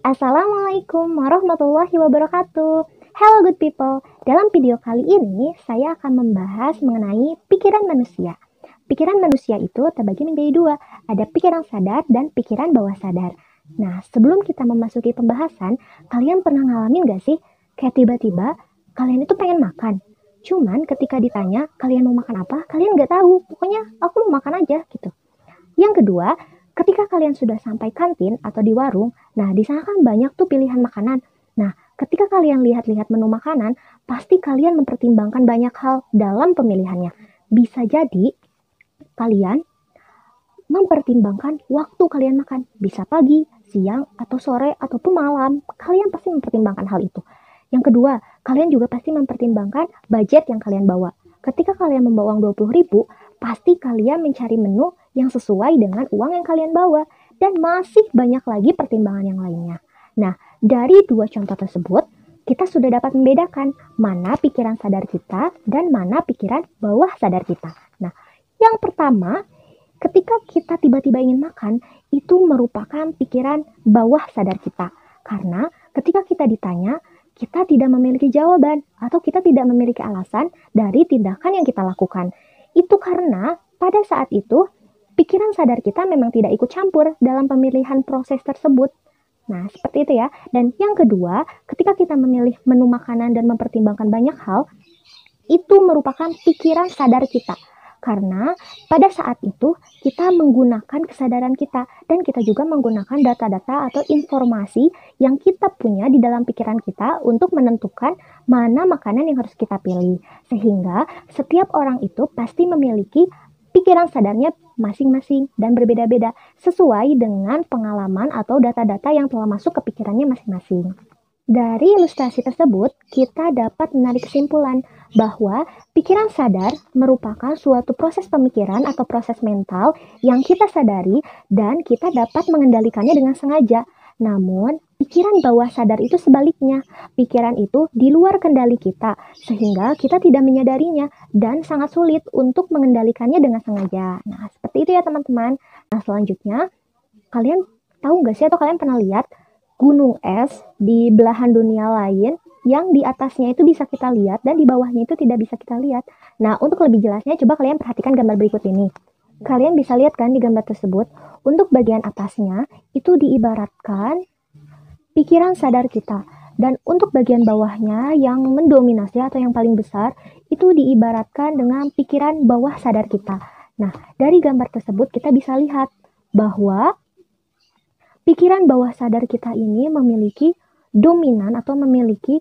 Assalamualaikum warahmatullahi wabarakatuh. Hello good people. Dalam video kali ini saya akan membahas mengenai pikiran manusia. Pikiran manusia itu terbagi menjadi dua, ada pikiran sadar dan pikiran bawah sadar. Nah, sebelum kita memasuki pembahasan, kalian pernah ngalamin gak sih? Kayak tiba-tiba kalian itu pengen makan. Cuman ketika ditanya kalian mau makan apa, kalian gak tahu. Pokoknya aku mau makan aja gitu. Yang kedua, ketika kalian sudah sampai kantin atau di warung, nah di sana kan banyak tuh pilihan makanan. Nah, ketika kalian lihat-lihat menu makanan, pasti kalian mempertimbangkan banyak hal dalam pemilihannya. Bisa jadi kalian mempertimbangkan waktu kalian makan. Bisa pagi, siang, atau sore, ataupun malam. Kalian pasti mempertimbangkan hal itu. Yang kedua, kalian juga pasti mempertimbangkan budget yang kalian bawa. Ketika kalian membawa uang 20.000, pasti kalian mencari menu yang sesuai dengan uang yang kalian bawa. Dan masih banyak lagi pertimbangan yang lainnya. Nah, dari dua contoh tersebut, kita sudah dapat membedakan mana pikiran sadar kita dan mana pikiran bawah sadar kita. Nah, yang pertama, ketika kita tiba-tiba ingin makan, itu merupakan pikiran bawah sadar kita. Karena ketika kita ditanya, kita tidak memiliki jawaban atau kita tidak memiliki alasan dari tindakan yang kita lakukan. Itu karena pada saat itu, pikiran sadar kita memang tidak ikut campur dalam pemilihan proses tersebut. Nah, seperti itu ya. Dan yang kedua, ketika kita memilih menu makanan dan mempertimbangkan banyak hal, itu merupakan pikiran sadar kita. Karena pada saat itu kita menggunakan kesadaran kita dan kita juga menggunakan data-data atau informasi yang kita punya di dalam pikiran kita untuk menentukan mana makanan yang harus kita pilih. Sehingga setiap orang itu pasti memiliki pikiran sadarnya masing-masing dan berbeda-beda sesuai dengan pengalaman atau data-data yang telah masuk ke pikirannya masing-masing. Dari ilustrasi tersebut, kita dapat menarik kesimpulan bahwa pikiran sadar merupakan suatu proses pemikiran atau proses mental yang kita sadari dan kita dapat mengendalikannya dengan sengaja. Namun, pikiran bawah sadar itu sebaliknya. Pikiran itu di luar kendali kita, sehingga kita tidak menyadarinya dan sangat sulit untuk mengendalikannya dengan sengaja. Nah, seperti itu ya teman-teman. Nah, selanjutnya, kalian tahu nggak sih atau kalian pernah lihat gunung es di belahan dunia lain yang di atasnya itu bisa kita lihat dan di bawahnya itu tidak bisa kita lihat. Nah, untuk lebih jelasnya coba kalian perhatikan gambar berikut ini. Kalian bisa lihat kan di gambar tersebut, untuk bagian atasnya itu diibaratkan pikiran sadar kita. Dan untuk bagian bawahnya yang mendominasi atau yang paling besar itu diibaratkan dengan pikiran bawah sadar kita. Nah, dari gambar tersebut kita bisa lihat bahwa pikiran bawah sadar kita ini memiliki dominan atau memiliki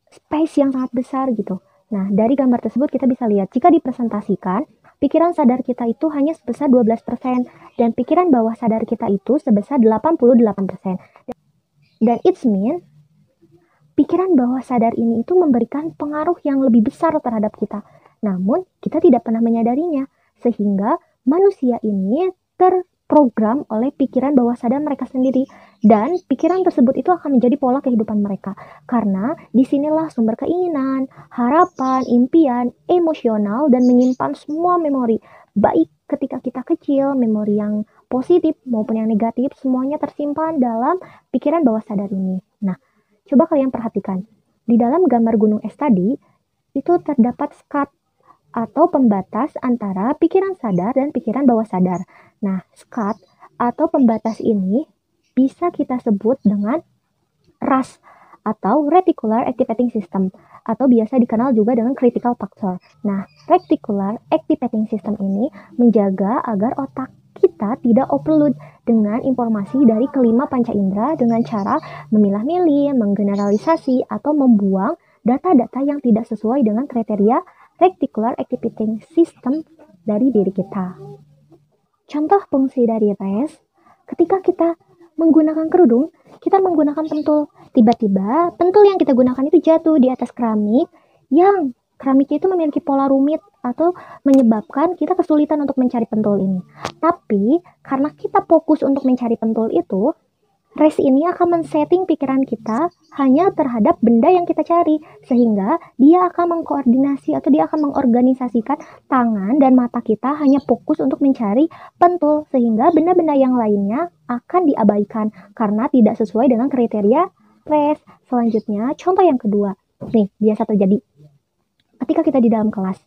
space yang sangat besar gitu. Nah, dari gambar tersebut kita bisa lihat jika dipresentasikan, pikiran sadar kita itu hanya sebesar 12% dan pikiran bawah sadar kita itu sebesar 88%. Dan it's mean pikiran bawah sadar ini itu memberikan pengaruh yang lebih besar terhadap kita. Namun, kita tidak pernah menyadarinya sehingga manusia ini terprogram oleh pikiran bawah sadar mereka sendiri dan pikiran tersebut itu akan menjadi pola kehidupan mereka karena disinilah sumber keinginan, harapan, impian, emosional dan menyimpan semua memori baik ketika kita kecil, memori yang positif maupun yang negatif semuanya tersimpan dalam pikiran bawah sadar ini. Nah, coba kalian perhatikan di dalam gambar gunung es tadi itu terdapat skat atau pembatas antara pikiran sadar dan pikiran bawah sadar. Nah, skat atau pembatas ini bisa kita sebut dengan RAS atau Reticular Activating System atau biasa dikenal juga dengan critical factor. Nah, Reticular Activating System ini menjaga agar otak kita tidak overload dengan informasi dari kelima panca indera dengan cara memilah-milih, menggeneralisasi, atau membuang data-data yang tidak sesuai dengan kriteria Reticular Activating System dari diri kita. Contoh fungsi dari RAS, ketika kita menggunakan kerudung, kita menggunakan pentul. Tiba-tiba pentul yang kita gunakan itu jatuh di atas keramik yang keramiknya itu memiliki pola rumit atau menyebabkan kita kesulitan untuk mencari pentul ini. Tapi karena kita fokus untuk mencari pentul itu, Race ini akan men-setting pikiran kita hanya terhadap benda yang kita cari, sehingga dia akan mengkoordinasi atau dia akan mengorganisasikan tangan dan mata kita hanya fokus untuk mencari pentul, sehingga benda-benda yang lainnya akan diabaikan karena tidak sesuai dengan kriteria race. Selanjutnya, contoh yang kedua. Nih, biasa terjadi ketika kita di dalam kelas.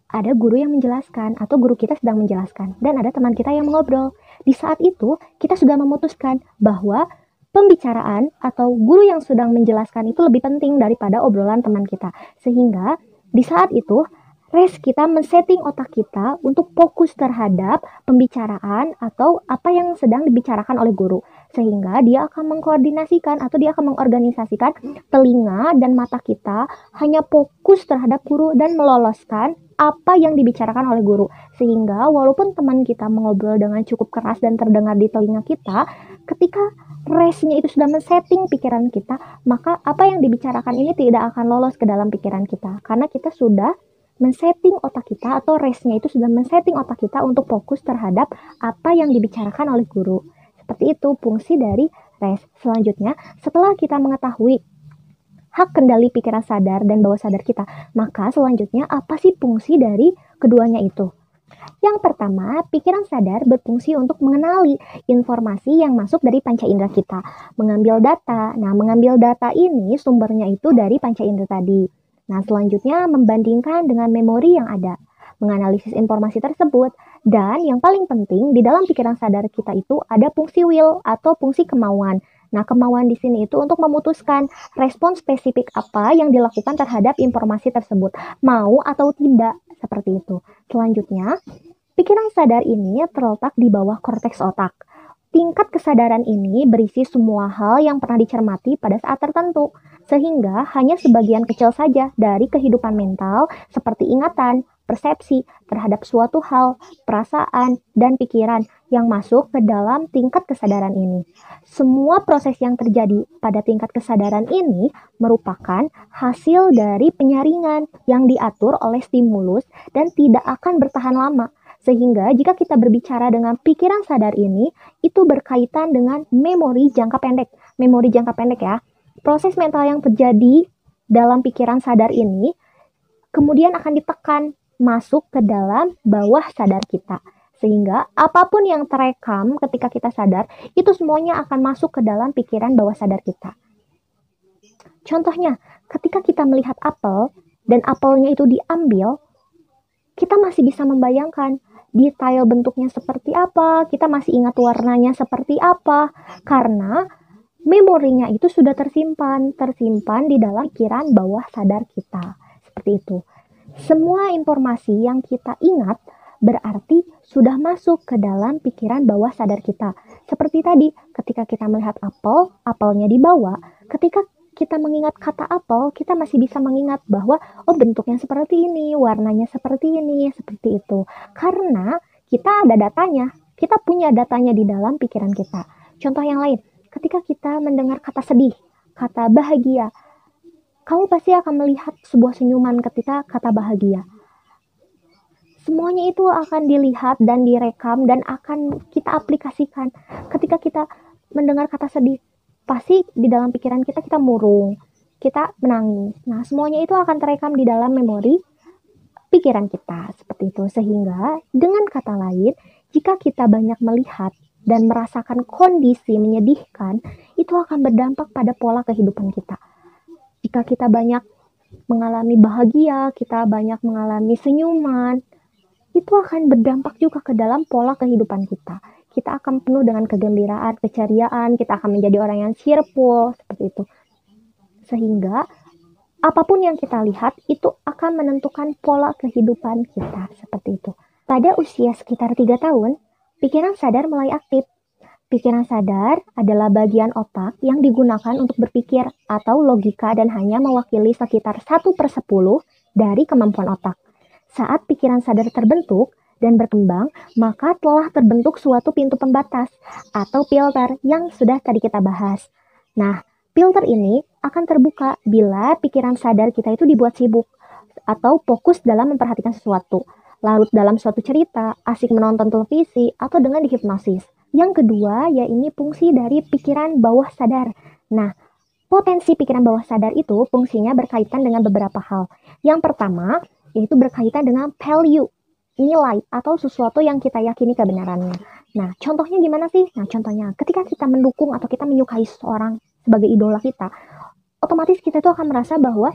Ada guru yang menjelaskan atau guru kita sedang menjelaskan dan ada teman kita yang mengobrol. Di saat itu kita sudah memutuskan bahwa pembicaraan atau guru yang sedang menjelaskan itu lebih penting daripada obrolan teman kita. Sehingga di saat itu race kita men-setting otak kita untuk fokus terhadap pembicaraan atau apa yang sedang dibicarakan oleh guru. Sehingga dia akan mengkoordinasikan atau dia akan mengorganisasikan telinga dan mata kita hanya fokus terhadap guru dan meloloskan apa yang dibicarakan oleh guru. Sehingga walaupun teman kita mengobrol dengan cukup keras dan terdengar di telinga kita, ketika race-nya itu sudah men-setting pikiran kita, maka apa yang dibicarakan ini tidak akan lolos ke dalam pikiran kita. Karena kita sudah men-setting otak kita atau race-nya itu sudah men-setting otak kita untuk fokus terhadap apa yang dibicarakan oleh guru. Seperti itu fungsi dari race. Selanjutnya, setelah kita mengetahui hak kendali pikiran sadar dan bawah sadar kita, maka selanjutnya apa sih fungsi dari keduanya itu? Yang pertama, pikiran sadar berfungsi untuk mengenali informasi yang masuk dari panca indera kita, mengambil data. Nah, mengambil data ini sumbernya itu dari panca indera tadi. Nah, selanjutnya membandingkan dengan memori yang ada, menganalisis informasi tersebut, dan yang paling penting di dalam pikiran sadar kita itu ada fungsi will atau fungsi kemauan. Nah, kemauan di sini itu untuk memutuskan respon spesifik apa yang dilakukan terhadap informasi tersebut, mau atau tidak, seperti itu. Selanjutnya, pikiran sadar ini terletak di bawah korteks otak. Tingkat kesadaran ini berisi semua hal yang pernah dicermati pada saat tertentu, sehingga hanya sebagian kecil saja dari kehidupan mental seperti ingatan, persepsi terhadap suatu hal, perasaan, dan pikiran yang masuk ke dalam tingkat kesadaran ini. Semua proses yang terjadi pada tingkat kesadaran ini merupakan hasil dari penyaringan yang diatur oleh stimulus dan tidak akan bertahan lama. Sehingga jika kita berbicara dengan pikiran sadar ini, itu berkaitan dengan memori jangka pendek. Memori jangka pendek ya. Proses mental yang terjadi dalam pikiran sadar ini kemudian akan ditekan masuk ke dalam bawah sadar kita. Sehingga apapun yang terekam ketika kita sadar, itu semuanya akan masuk ke dalam pikiran bawah sadar kita. Contohnya, ketika kita melihat apel dan apelnya itu diambil, kita masih bisa membayangkan detail bentuknya seperti apa, kita masih ingat warnanya seperti apa, karena memorinya itu sudah tersimpan di dalam pikiran bawah sadar kita. Seperti itu. Semua informasi yang kita ingat berarti sudah masuk ke dalam pikiran bawah sadar kita. Seperti tadi, ketika kita melihat apel, apelnya dibawa. Ketika kita mengingat kata apel, kita masih bisa mengingat bahwa oh bentuknya seperti ini, warnanya seperti ini, seperti itu. Karena kita ada datanya, kita punya datanya di dalam pikiran kita. Contoh yang lain, ketika kita mendengar kata sedih, kata bahagia, kamu pasti akan melihat sebuah senyuman ketika kata bahagia. Semuanya itu akan dilihat dan direkam dan akan kita aplikasikan. Ketika kita mendengar kata sedih, pasti di dalam pikiran kita murung, kita menangis. Nah, semuanya itu akan terekam di dalam memori pikiran kita. Seperti itu. Sehingga dengan kata lain, jika kita banyak melihat dan merasakan kondisi menyedihkan, itu akan berdampak pada pola kehidupan kita. Jika kita banyak mengalami bahagia, kita banyak mengalami senyuman, itu akan berdampak juga ke dalam pola kehidupan kita. Kita akan penuh dengan kegembiraan, keceriaan, kita akan menjadi orang yang cheerful, seperti itu. Sehingga apapun yang kita lihat itu akan menentukan pola kehidupan kita, seperti itu. Pada usia sekitar 3 tahun, pikiran sadar mulai aktif. Pikiran sadar adalah bagian otak yang digunakan untuk berpikir atau logika dan hanya mewakili sekitar 1/10 dari kemampuan otak. Saat pikiran sadar terbentuk dan berkembang, maka telah terbentuk suatu pintu pembatas atau filter yang sudah tadi kita bahas. Nah, filter ini akan terbuka bila pikiran sadar kita itu dibuat sibuk atau fokus dalam memperhatikan sesuatu, larut dalam suatu cerita, asik menonton televisi, atau dengan dihipnosis. Yang kedua, yaitu fungsi dari pikiran bawah sadar. Nah, potensi pikiran bawah sadar itu fungsinya berkaitan dengan beberapa hal. Yang pertama, yaitu berkaitan dengan value, nilai, atau sesuatu yang kita yakini kebenarannya. Nah, contohnya gimana sih? Nah, contohnya ketika kita mendukung atau kita menyukai seseorang sebagai idola kita, otomatis kita tuh akan merasa bahwa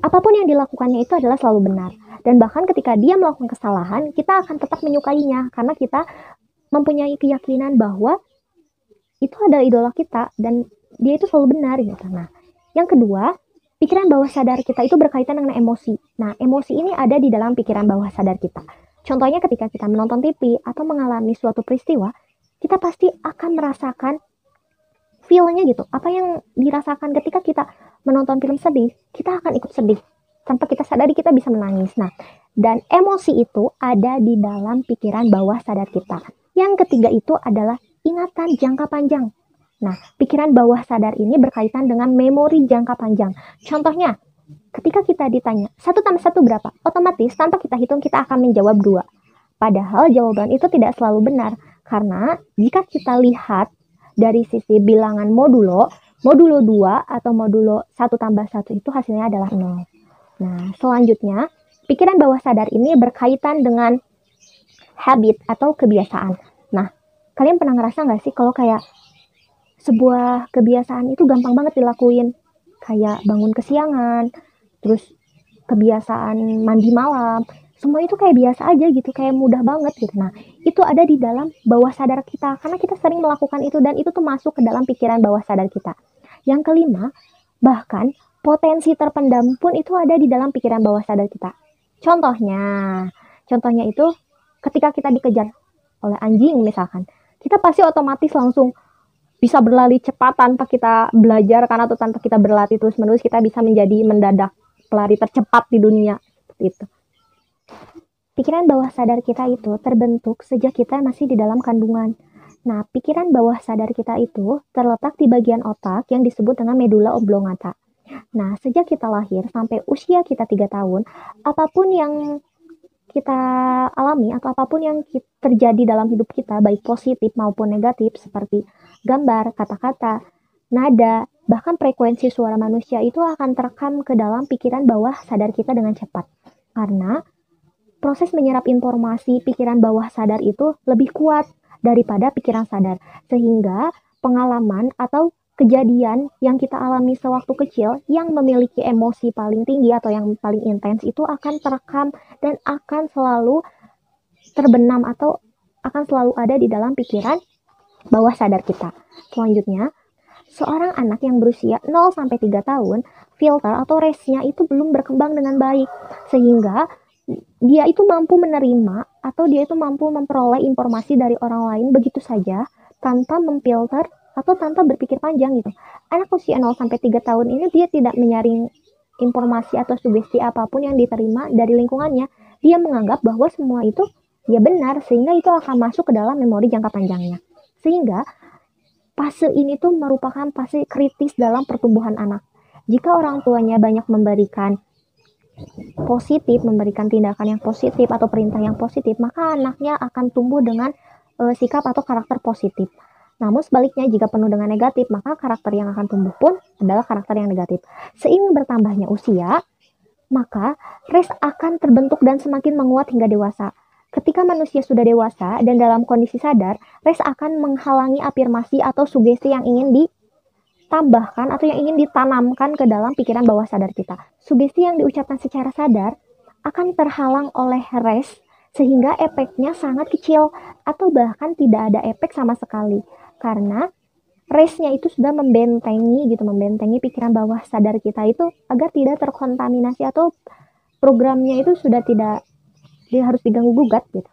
apapun yang dilakukannya itu adalah selalu benar. Dan bahkan ketika dia melakukan kesalahan, kita akan tetap menyukainya karena kita mempunyai keyakinan bahwa itu adalah idola kita dan dia itu selalu benar gitu. Nah, yang kedua, pikiran bawah sadar kita itu berkaitan dengan emosi. Nah, emosi ini ada di dalam pikiran bawah sadar kita. Contohnya ketika kita menonton TV atau mengalami suatu peristiwa, kita pasti akan merasakan feel-nya gitu. Apa yang dirasakan ketika kita menonton film sedih, kita akan ikut sedih. Tanpa kita sadari kita bisa menangis. Nah, dan emosi itu ada di dalam pikiran bawah sadar kita. Yang ketiga itu adalah ingatan jangka panjang. Nah, pikiran bawah sadar ini berkaitan dengan memori jangka panjang. Contohnya, ketika kita ditanya 1 tambah 1 berapa? Otomatis tanpa kita hitung kita akan menjawab 2. Padahal jawaban itu tidak selalu benar. Karena jika kita lihat dari sisi bilangan modulo 2 atau modulo 1 tambah 1 itu hasilnya adalah 0. Nah, selanjutnya, pikiran bawah sadar ini berkaitan dengan habit atau kebiasaan. Nah, kalian pernah ngerasa nggak sih kalau kayak sebuah kebiasaan itu gampang banget dilakuin? Kayak bangun kesiangan, terus kebiasaan mandi malam, semua itu kayak biasa aja gitu, kayak mudah banget gitu. Nah, itu ada di dalam bawah sadar kita, karena kita sering melakukan itu dan itu tuh masuk ke dalam pikiran bawah sadar kita. Yang kelima, bahkan potensi terpendam pun itu ada di dalam pikiran bawah sadar kita. Contohnya itu ketika kita dikejar oleh anjing misalkan, kita pasti otomatis langsung bisa berlari cepat tanpa kita belajar kan, atau tanpa kita berlatih terus-menerus kita bisa menjadi mendadak pelari tercepat di dunia itu. Pikiran bawah sadar kita itu terbentuk sejak kita masih di dalam kandungan. Nah, pikiran bawah sadar kita itu terletak di bagian otak yang disebut dengan medula oblongata. Nah, sejak kita lahir sampai usia kita 3 tahun, apapun yang kita alami atau apapun yang terjadi dalam hidup kita, baik positif maupun negatif, seperti gambar, kata-kata, nada, bahkan frekuensi suara manusia itu akan terekam ke dalam pikiran bawah sadar kita dengan cepat. Karena proses menyerap informasi pikiran bawah sadar itu lebih kuat daripada pikiran sadar. Sehingga pengalaman atau kejadian yang kita alami sewaktu kecil yang memiliki emosi paling tinggi atau yang paling intens itu akan terekam dan akan selalu terbenam atau akan selalu ada di dalam pikiran bawah sadar kita. Selanjutnya, seorang anak yang berusia 0-3 tahun, filter atau resnya itu belum berkembang dengan baik, sehingga dia itu mampu menerima atau dia itu mampu memperoleh informasi dari orang lain begitu saja tanpa memfilter atau tanpa berpikir panjang gitu. Anak usia 0-3 tahun ini dia tidak menyaring informasi atau sugesti apapun yang diterima dari lingkungannya. Dia menganggap bahwa semua itu ya benar, sehingga itu akan masuk ke dalam memori jangka panjangnya. Sehingga fase ini tuh merupakan fase kritis dalam pertumbuhan anak. Jika orang tuanya banyak memberikan positif, memberikan tindakan yang positif atau perintah yang positif, maka anaknya akan tumbuh dengan sikap atau karakter positif. Namun sebaliknya, jika penuh dengan negatif, maka karakter yang akan tumbuh pun adalah karakter yang negatif. Seiring bertambahnya usia, maka res akan terbentuk dan semakin menguat hingga dewasa. Ketika manusia sudah dewasa dan dalam kondisi sadar, res akan menghalangi afirmasi atau sugesti yang ingin ditambahkan atau yang ingin ditanamkan ke dalam pikiran bawah sadar kita. Sugesti yang diucapkan secara sadar akan terhalang oleh res, sehingga efeknya sangat kecil atau bahkan tidak ada efek sama sekali. Karena resnya itu sudah membentengi pikiran bawah sadar kita itu agar tidak terkontaminasi atau programnya itu sudah tidak harus diganggu gugat gitu.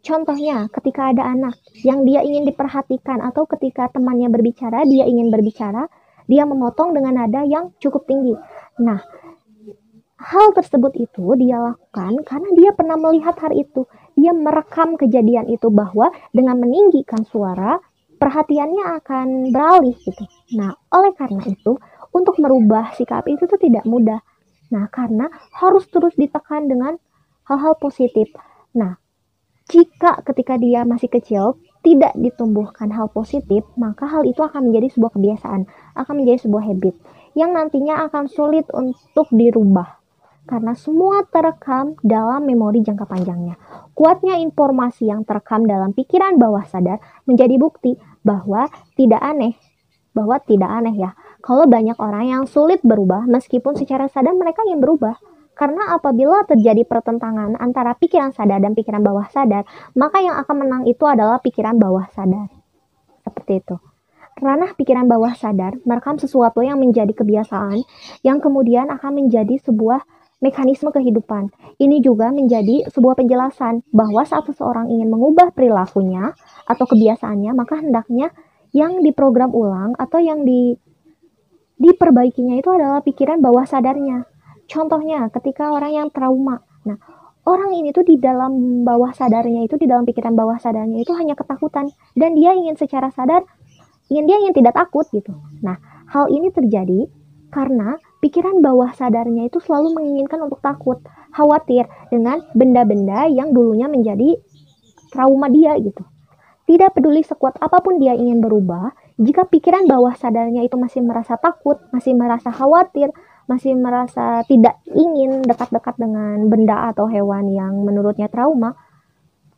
Contohnya, ketika ada anak yang dia ingin diperhatikan atau ketika temannya berbicara, dia ingin berbicara, dia memotong dengan nada yang cukup tinggi. Nah, hal tersebut itu dia lakukan karena dia pernah melihat hal itu. Dia merekam kejadian itu bahwa dengan meninggikan suara, perhatiannya akan beralih gitu. Nah, oleh karena itu, untuk merubah sikap itu tuh tidak mudah. Nah, karena harus terus ditekan dengan hal-hal positif. Nah, jika ketika dia masih kecil, tidak ditumbuhkan hal positif, maka hal itu akan menjadi sebuah kebiasaan, akan menjadi sebuah habit yang nantinya akan sulit untuk dirubah karena semua terekam dalam memori jangka panjangnya. Kuatnya informasi yang terekam dalam pikiran bawah sadar menjadi bukti bahwa tidak aneh ya, kalau banyak orang yang sulit berubah meskipun secara sadar mereka ingin berubah. Karena apabila terjadi pertentangan antara pikiran sadar dan pikiran bawah sadar, maka yang akan menang itu adalah pikiran bawah sadar. Seperti itu. Ranah pikiran bawah sadar merekam sesuatu yang menjadi kebiasaan, yang kemudian akan menjadi sebuah mekanisme kehidupan. Ini juga menjadi sebuah penjelasan bahwa saat seseorang ingin mengubah perilakunya atau kebiasaannya, maka hendaknya yang diprogram ulang atau yang diperbaikinya itu adalah pikiran bawah sadarnya. Contohnya ketika orang yang trauma. Nah, orang ini tuh di dalam bawah sadarnya itu, di dalam pikiran bawah sadarnya itu hanya ketakutan. Dan dia ingin secara sadar, dia ingin tidak takut gitu. Nah, hal ini terjadi karena pikiran bawah sadarnya itu selalu menginginkan untuk takut, khawatir dengan benda-benda yang dulunya menjadi trauma dia gitu. Tidak peduli sekuat apapun dia ingin berubah, jika pikiran bawah sadarnya itu masih merasa takut, masih merasa khawatir, masih merasa tidak ingin dekat-dekat dengan benda atau hewan yang menurutnya trauma,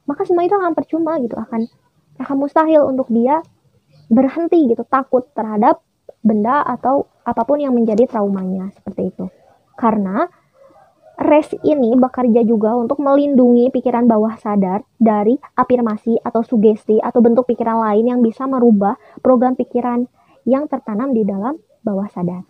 maka semua itu akan percuma gitu, akan mustahil untuk dia berhenti gitu, takut terhadap benda atau apapun yang menjadi traumanya, seperti itu. Karena rest ini bekerja juga untuk melindungi pikiran bawah sadar dari afirmasi atau sugesti atau bentuk pikiran lain yang bisa merubah program pikiran yang tertanam di dalam bawah sadar.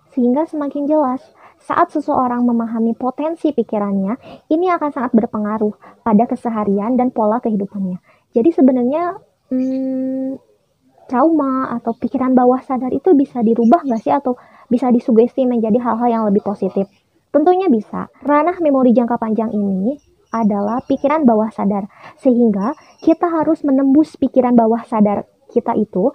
Sehingga semakin jelas saat seseorang memahami potensi pikirannya, ini akan sangat berpengaruh pada keseharian dan pola kehidupannya. Jadi sebenarnya trauma atau pikiran bawah sadar itu bisa dirubah nggak sih, atau bisa disugesti menjadi hal-hal yang lebih positif? Tentunya bisa. Ranah memori jangka panjang ini adalah pikiran bawah sadar, sehingga kita harus menembus pikiran bawah sadar kita itu,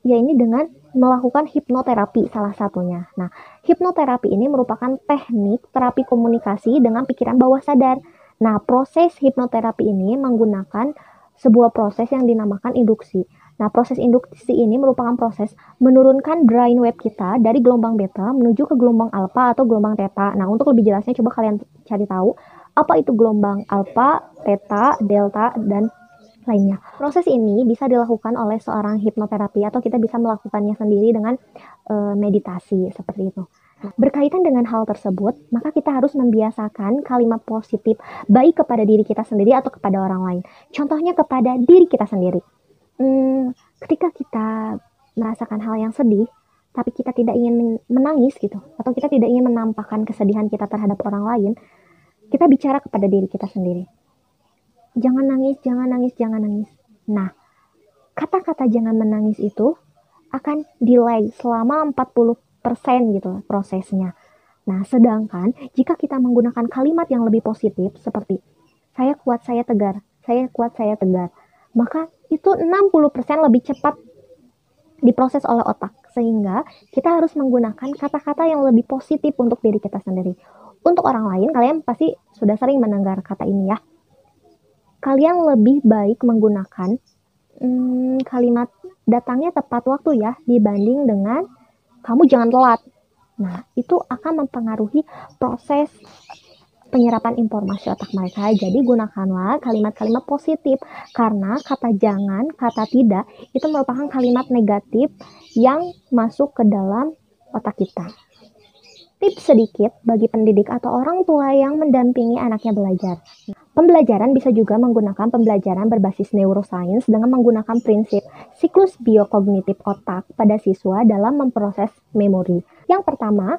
ya ini dengan melakukan hipnoterapi salah satunya. Nah, hipnoterapi ini merupakan teknik terapi komunikasi dengan pikiran bawah sadar. Nah, proses hipnoterapi ini menggunakan sebuah proses yang dinamakan induksi. Nah, proses induksi ini merupakan proses menurunkan brainwave kita dari gelombang beta menuju ke gelombang alfa atau gelombang theta. Nah, untuk lebih jelasnya coba kalian cari tahu apa itu gelombang alfa, theta, delta, dan lainnya. Proses ini bisa dilakukan oleh seorang hipnoterapi atau kita bisa melakukannya sendiri dengan meditasi seperti itu. Nah, berkaitan dengan hal tersebut, maka kita harus membiasakan kalimat positif baik kepada diri kita sendiri atau kepada orang lain. Contohnya kepada diri kita sendiri. Ketika kita merasakan hal yang sedih, tapi kita tidak ingin menangis gitu, atau kita tidak ingin menampakkan kesedihan kita terhadap orang lain, kita bicara kepada diri kita sendiri. Jangan nangis, jangan nangis, jangan nangis. Nah, kata-kata jangan menangis itu akan delay selama 40% gitu prosesnya. Nah, sedangkan jika kita menggunakan kalimat yang lebih positif seperti saya kuat, saya tegar, saya kuat, saya tegar, maka itu 60% lebih cepat diproses oleh otak. Sehingga kita harus menggunakan kata-kata yang lebih positif untuk diri kita sendiri. Untuk orang lain, kalian pasti sudah sering mendengar kata ini ya. Kalian lebih baik menggunakan kalimat datangnya tepat waktu ya, dibanding dengan kamu jangan telat. Nah, itu akan mempengaruhi proses penyerapan informasi otak mereka. Jadi gunakanlah kalimat-kalimat positif, karena kata jangan, kata tidak itu merupakan kalimat negatif yang masuk ke dalam otak kita. Tips sedikit bagi pendidik atau orang tua yang mendampingi anaknya belajar. Pembelajaran bisa juga menggunakan pembelajaran berbasis neuroscience dengan menggunakan prinsip siklus biokognitif otak pada siswa dalam memproses memori. Yang pertama,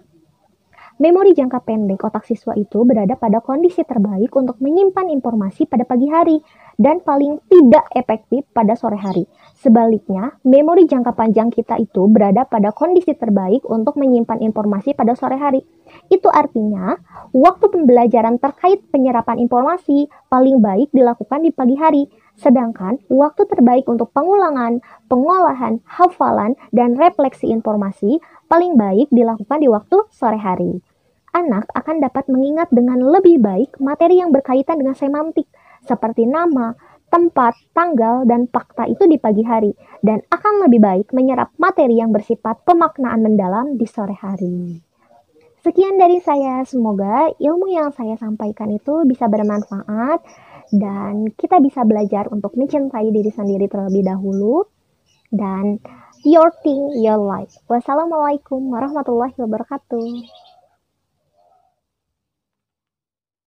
memori jangka pendek otak siswa itu berada pada kondisi terbaik untuk menyimpan informasi pada pagi hari dan paling tidak efektif pada sore hari. Sebaliknya, memori jangka panjang kita itu berada pada kondisi terbaik untuk menyimpan informasi pada sore hari. Itu artinya, waktu pembelajaran terkait penyerapan informasi paling baik dilakukan di pagi hari, sedangkan waktu terbaik untuk pengulangan, pengolahan, hafalan, dan refleksi informasi paling baik dilakukan di waktu sore hari. Anak akan dapat mengingat dengan lebih baik materi yang berkaitan dengan semantik, seperti nama, tempat, tanggal, dan fakta itu di pagi hari, dan akan lebih baik menyerap materi yang bersifat pemaknaan mendalam di sore hari. Sekian dari saya, semoga ilmu yang saya sampaikan itu bisa bermanfaat dan kita bisa belajar untuk mencintai diri sendiri terlebih dahulu dan your thing, your life. Wassalamualaikum warahmatullahi wabarakatuh.